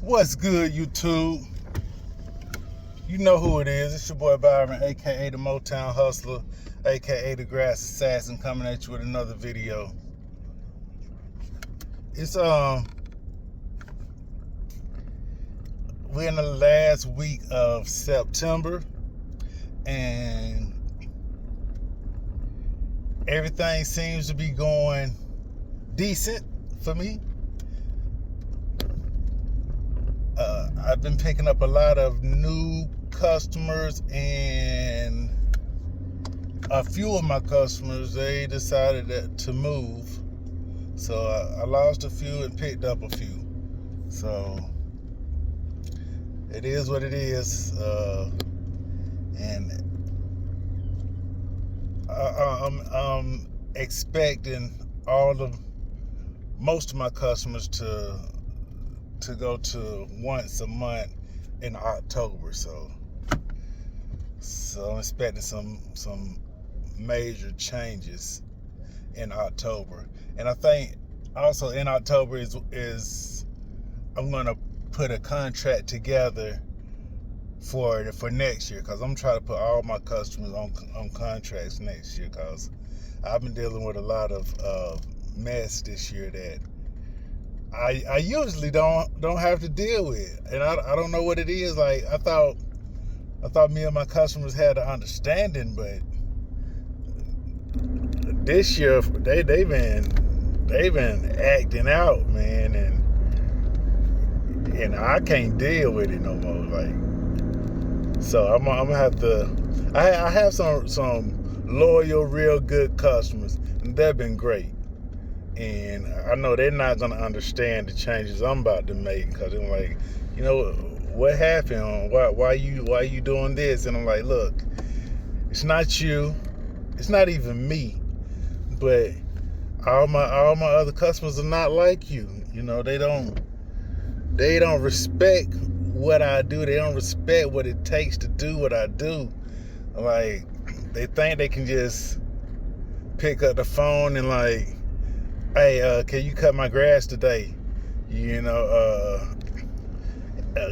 What's good, YouTube? You know who it is. It's your boy Byron, aka the Mow-Town Hustler, aka the Grass Assassin, coming at you with another video. It's we're in the last week of September, and everything seems to be going decent for me. I've been picking up a lot of new customers, and a few of my customers, they decided to move. So I lost a few and picked up a few. So it is what it is. And I'm expecting most of my customers to go to once a month in October. So I'm expecting some major changes in October. And I think also in October is I'm gonna put a contract together for next year, because I'm trying to put all my customers on contracts next year, because I've been dealing with a lot of mess this year that I usually don't have to deal with, and I don't know what it is. Like I thought me and my customers had an understanding, but this year they've been acting out, man, and I can't deal with it no more. Like, so I'm gonna have to. I have some loyal, real good customers, and they've been great. And I know they're not gonna understand the changes I'm about to make, because they're like, you know, what happened? Why you doing this? And I'm like, look, it's not you, it's not even me, but all my other customers are not like you. You know, they don't respect what I do. They don't respect what it takes to do what I do. Like, they think they can just pick up the phone and like, hey, can you cut my grass today? You know,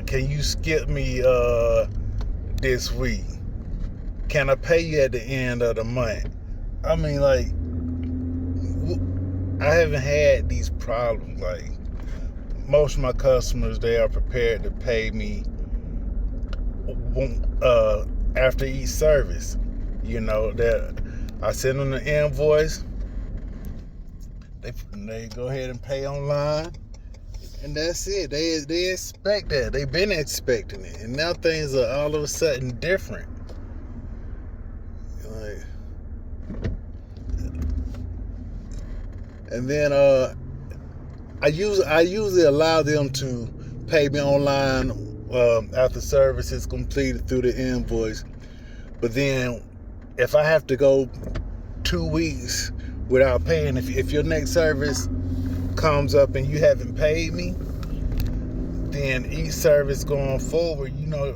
can you skip me this week? Can I pay you at the end of the month? I mean, like, I haven't had these problems. Like, most of my customers, they are prepared to pay me after each service. You know, that I send them the invoice. They go ahead and pay online, and that's it. They expect that. They've been expecting it, and now things are all of a sudden different. Like, and then I usually allow them to pay me online after service is completed through the invoice. But then if I have to go 2 weeks without paying, if your next service comes up and you haven't paid me, then each service going forward, you know,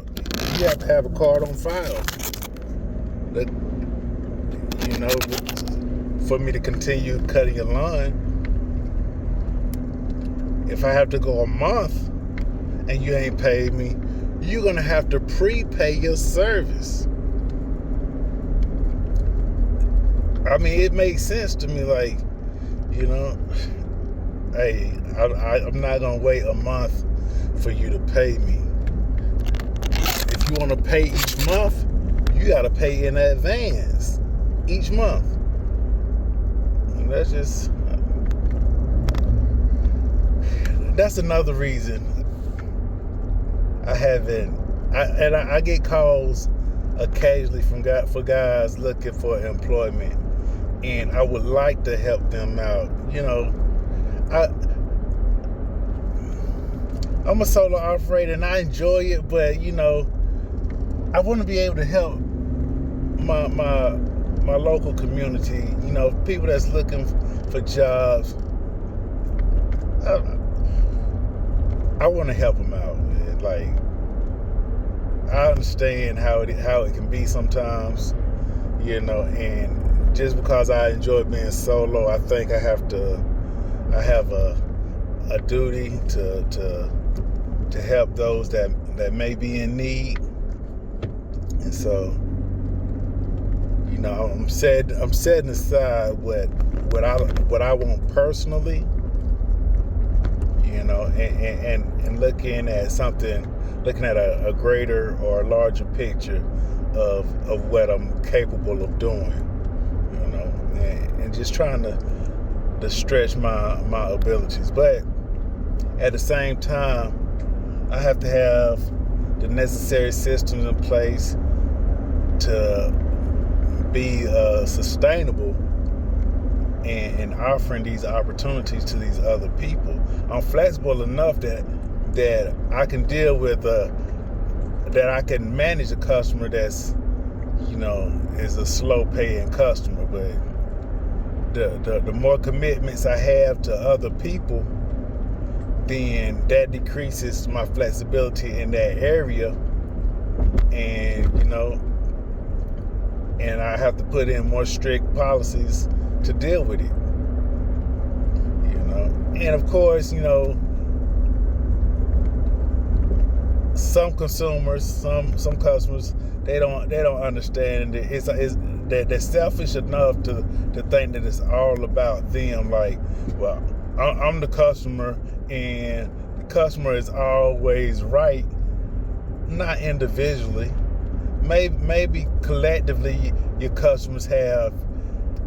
you have to have a card on file that, you know, for me to continue cutting your lawn. If I have to go a month and you ain't paid me, you're gonna have to prepay your service. I mean, it makes sense to me. Like, you know, hey, I'm not gonna wait a month for you to pay me. If you want to pay each month, you gotta pay in advance each month. And that's another reason I get calls occasionally for guys looking for employment, and I would like to help them out. You know, I'm a solo operator and I enjoy it, but you know, I want to be able to help my local community. You know, people that's looking for jobs. I want to help them out. Like, I understand how it can be sometimes, you know, and just because I enjoy being solo, I think I have a duty to to help those that may be in need. And so, I'm setting aside what I want personally, and looking at a greater or a larger picture of what I'm capable of doing, and just trying to stretch my abilities. But at the same time, I have to have the necessary systems in place to be sustainable and offering these opportunities to these other people. I'm flexible enough that I can deal with that I can manage a customer that's is a slow paying customer, but the more commitments I have to other people, then that decreases my flexibility in that area, and I have to put in more strict policies to deal with it. And of course, some consumers, some customers, they don't understand that that they're selfish enough to think that it's all about them. Like, well, I'm the customer, and the customer is always right. Not individually. Maybe collectively, your customers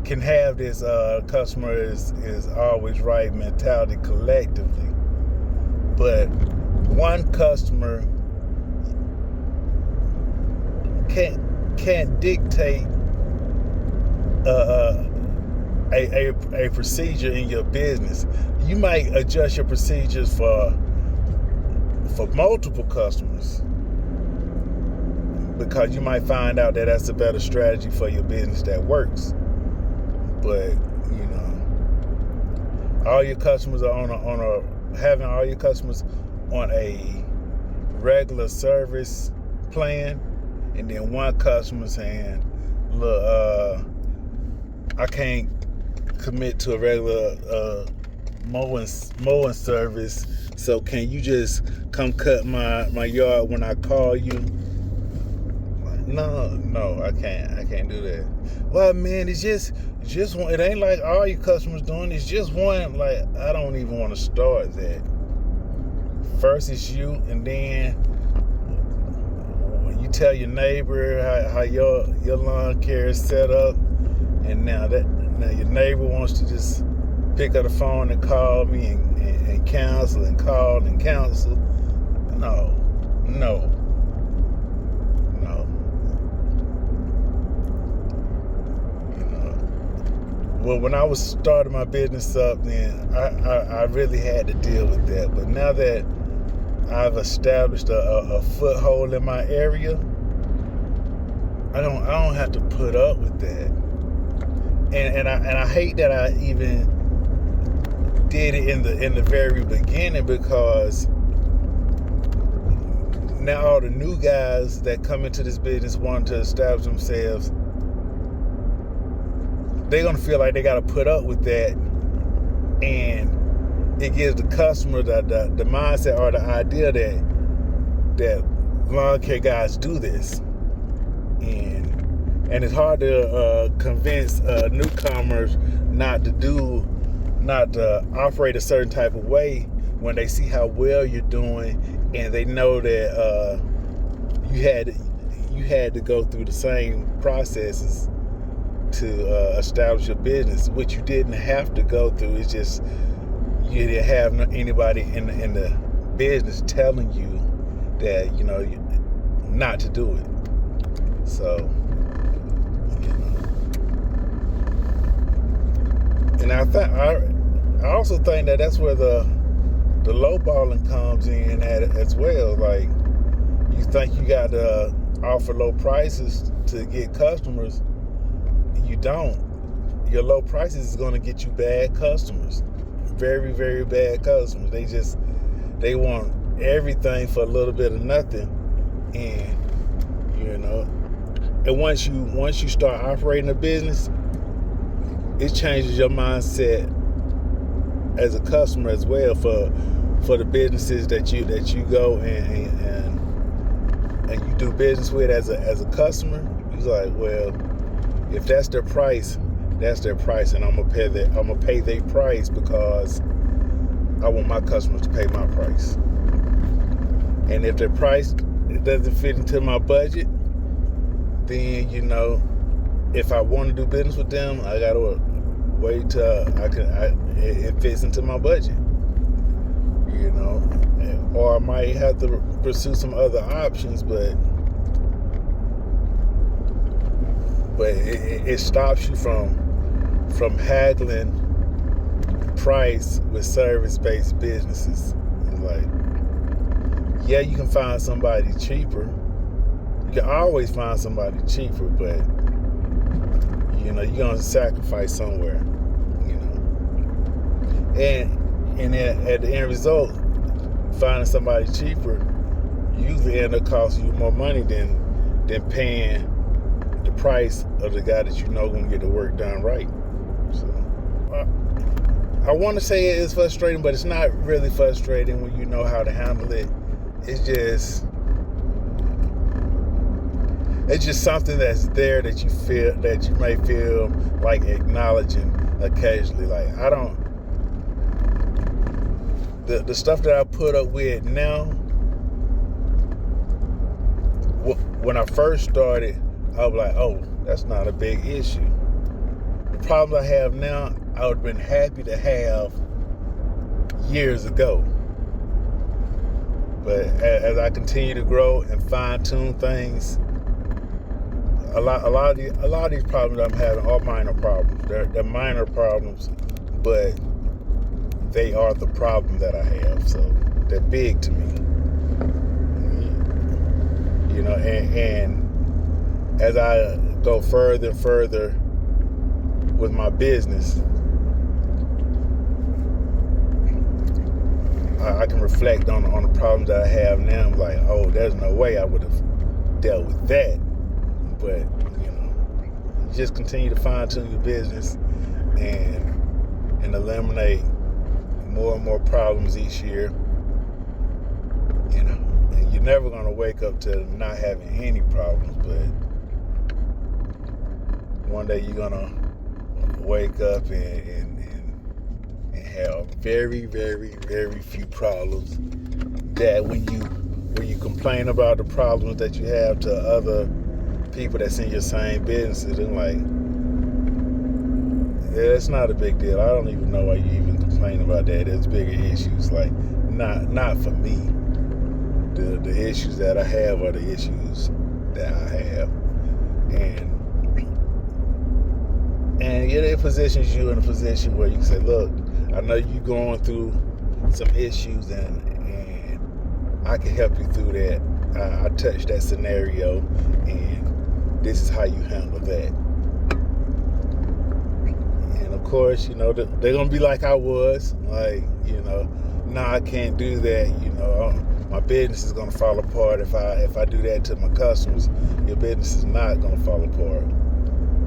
can have this customer is always right mentality collectively, but one customer can't dictate a procedure in your business. You might adjust your procedures for multiple customers, because you might find out that that's a better strategy for your business that works. But all your customers are having all your customers on a regular service plan, and then one customer saying, look, I can't commit to a regular mowing service, so can you just come cut my yard when I call you? No, I can't do that. Well, man, it's just one. It ain't like all your customers doing. It's just one. Like, I don't even want to start that. First it's you, and then you tell your neighbor how your lawn care is set up, and now your neighbor wants to just pick up the phone and call me and counsel and call and counsel. No. Well, when I was starting my business up, then I really had to deal with that. But now that I've established a foothold in my area, I don't have to put up with that. And I hate that I even did it in the very beginning, because now all the new guys that come into this business wanting to establish themselves, they're going to feel like they got to put up with that, and it gives the customer the mindset or the idea that lawn care guys do this, and it's hard to convince newcomers not to operate a certain type of way when they see how well you're doing, and they know that you had to go through the same processes to establish your business, which you didn't have to go through. It's just you didn't have anybody in the business telling you that not to do it. So and I also think that that's where the lowballing comes in at it as well. Like, you think you got to offer low prices to get customers. You don't. Your low prices is going to get you bad customers, very, very bad customers. They want everything for a little bit of nothing, and and once you start operating a business, it changes your mindset as a customer as well. For for the businesses that you go and you do business with as a customer. He's like, well, if that's their price, that's their price, and I'm gonna pay their price because I want my customers to pay my price. And if their price doesn't fit into my budget, then if I want to do business with them, I gotta wait till it fits into my budget. Or I might have to pursue some other options, but it stops you from haggling price with service-based businesses. Like, yeah, you can find somebody cheaper. You can always find somebody cheaper, but you're gonna sacrifice somewhere. And at the end result, finding somebody cheaper usually end up costing you more money than paying the price of the guy that gonna get the work done right. So I want to say it is frustrating, but it's not really frustrating when you know how to handle it. It's just something that's there that you may feel like acknowledging occasionally. Like, I don't. The stuff that I put up with now, when I first started, I was like, oh, that's not a big issue. The problems I have now, I would have been happy to have years ago. But as I continue to grow and fine tune things, a lot of these problems I'm having are minor problems. They're minor problems, but they are the problem that I have. So they're big to me. And as I go further and further with my business, I can reflect on the problems that I have now. I'm like, oh, there's no way I would have dealt with that. But you just continue to fine tune your business and eliminate more and more problems each year. And you're never gonna wake up to not having any problems, but one day you're gonna wake up and have very, very, very few problems. That when you complain about the problems that you have to other people that's in your same businesses, and like, yeah, it's not a big deal. I don't even know why you even complain about that. There's bigger issues. Like, not for me. The issues that I have are the issues that I have, and it positions you in a position where you can say, look, I know you're going through some issues, and I can help you through that. I touched that scenario, and this is how you handle that. And of course, they're gonna be like I was, like, no, I can't do that. My business is gonna fall apart if I do that to my customers. Your business is not gonna fall apart.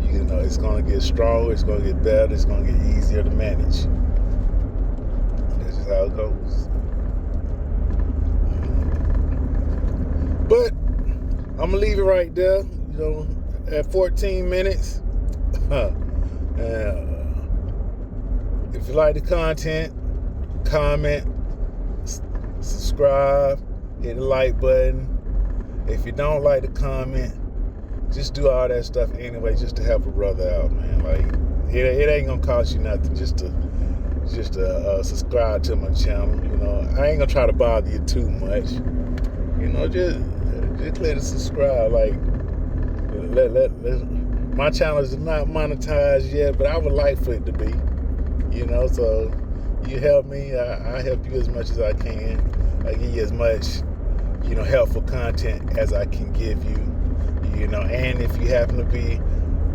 It's gonna get stronger. It's gonna get better. It's gonna get easier to manage. That's just how it goes. But I'm gonna leave it right there. At 14 minutes. If you like the content, comment, subscribe, hit the like button. If you don't like the comment, just do all that stuff anyway, just to help a brother out, man. Like, it ain't gonna cost you nothing just to subscribe to my channel. I ain't gonna try to bother you too much. Just click the subscribe. Like, my channel is not monetized yet, but I would like for it to be. So you help me, I help you as much as I can. I give you as much, helpful content as I can give you. And if you happen to be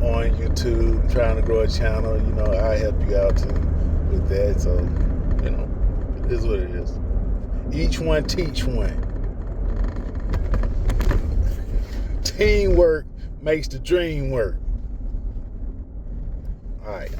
on YouTube trying to grow a channel, I help you out too with that. So, it is what it is. Each one teach one. Teamwork makes the dream work. All right.